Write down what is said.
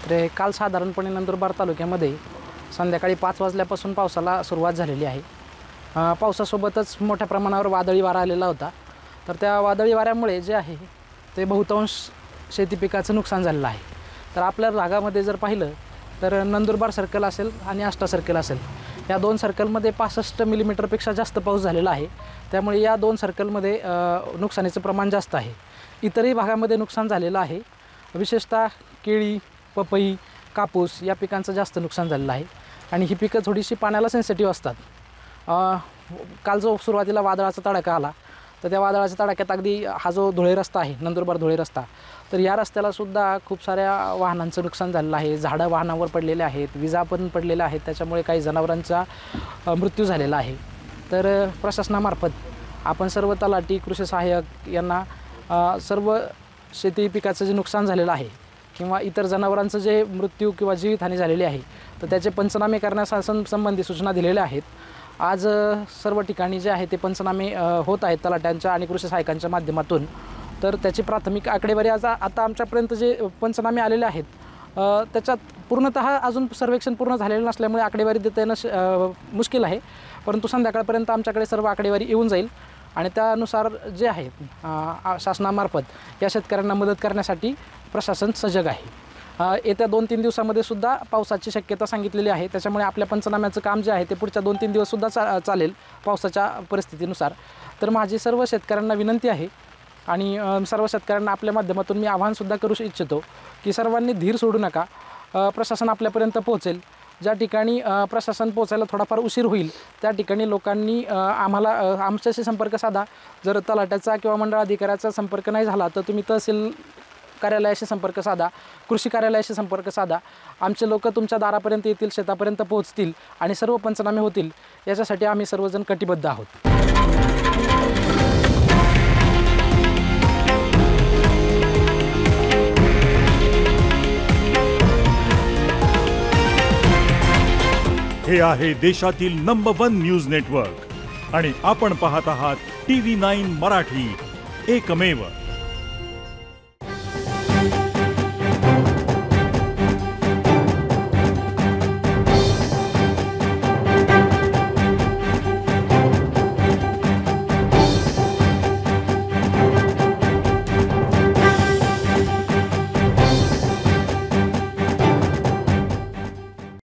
तर काल साधारणपणे नंदुरबार तालुक्यामध्ये संध्याकाळी 5 वाजल्यापासून पावसाला सुरुवात झालेली आहे। पावसासोबतच मोठ्या प्रमाणावर वादळी वारा आलेला होता। तर त्या वादळी वाऱ्यामुळे जे आहे ते बहुतांश शेती पिकाचं नुकसान झालेलं आहे। तर आपल्या भागामध्ये जर पाहिलं तर नंदुरबार सर्कल असेल आणि आष्टा सर्कल असेल, या दोन सर्कलमध्ये 65 मिलीमीटरपेक्षा जास्त पाऊस झालेला आहे। त्यामुळे या दोन सर्कलमध्ये नुकसानीचं प्रमाण जास्त आहे। इतरही भागामध्ये नुकसान झालेलं आहे। विशेषतः केळी, पपई, कापूस या पिकांचं जास्त नुकसान झालेलं आहे आणि ही पिकं थोडीशी पाण्याला सेन्सिटिव्ह असतात। काल जो सुरुवातीला वादळाचा तडाखा आला, तर त्या वादळाच्या तडाख्यात अगदी हा जो धुळे रस्ता आहे, नंदुरबार धुळे रस्ता, तर या रस्त्यालासुद्धा खूप साऱ्या वाहनांचं नुकसान झालेलं आहे। झाडं वाहनावर पडलेले आहेत, विजा पण पडलेल्या आहेत, त्याच्यामुळे काही जनावरांचा मृत्यू झालेला आहे। तर प्रशासनामार्फत आपण सर्व तलाठी, कृषी सहाय्यक यांना सर्व शेती पिकाचं जे नुकसान झालेलं आहे किंवा इतर जनावरांचं जे मृत्यू किंवा जीवितहानी झालेली आहे, तर त्याचे पंचनामे करण्यासंबंधी सूचना दिलेल्या आहेत। आज सर्व ठिकाणी जे आहे ते पंचनामे होत आहेत तलाट्यांच्या आणि कृषी सहाय्यकांच्या माध्यमातून। तर त्याची प्राथमिक आकडेवारी आता आमच्यापर्यंत जे पंचनामे आलेले आहेत त्याच्यात पूर्णतः अजून सर्वेक्षण पूर्ण झालेलं नसल्यामुळे आकडेवारी देता येणं मुश्किल आहे। परंतु संध्याकाळपर्यंत आमच्याकडे सर्व आकडेवारी येऊन जाईल आणि त्यानुसार जे आहे शासनामार्फत या शेतकऱ्यांना मदत करण्यासाठी प्रशासन सजग आहे। येत्या 2-3 दिवसामध्ये सुद्धा पावसाची शक्यता सांगितलेली आहे। त्याच्यामुळे आपल्या पंचनाम्याचं काम जे आहे ते पुढच्या 2-3 दिवससुद्धा चालेल पावसाच्या परिस्थितीनुसार। तर माझी सर्व शेतकऱ्यांना विनंती आहे आणि सर्व शेतकऱ्यांना आपल्या माध्यमातून मी आवाहनसुद्धा करू इच्छितो की सर्वांनी धीर सोडू नका। प्रशासन आपल्यापर्यंत पोहोचेल। ज्या ठिकाणी प्रशासन पोहोचायला थोडाफार उशीर होईल त्या ठिकाणी लोकांनी आमच्याशी संपर्क साधा। जर तलाट्याचा किंवा मंडळ अधिकाऱ्याचा संपर्क नाही झाला तर तुम्ही तहसील कार्यालयाशी संपर्क साधा, कृषी कार्यालयाशी संपर्क साधा। आमचे लोक तुमच्या दारापर्यंत येतील, शेतापर्यंत पोहोचतील आणि सर्व पंचनामे होतील। याच्यासाठी आम्ही सर्वजण कटिबद्ध आहोत। हे आहे देशातील नंबर 1 न्यूज नेटवर्क आणि आपण पाहत आहात TV9 मराठी, एकमेव।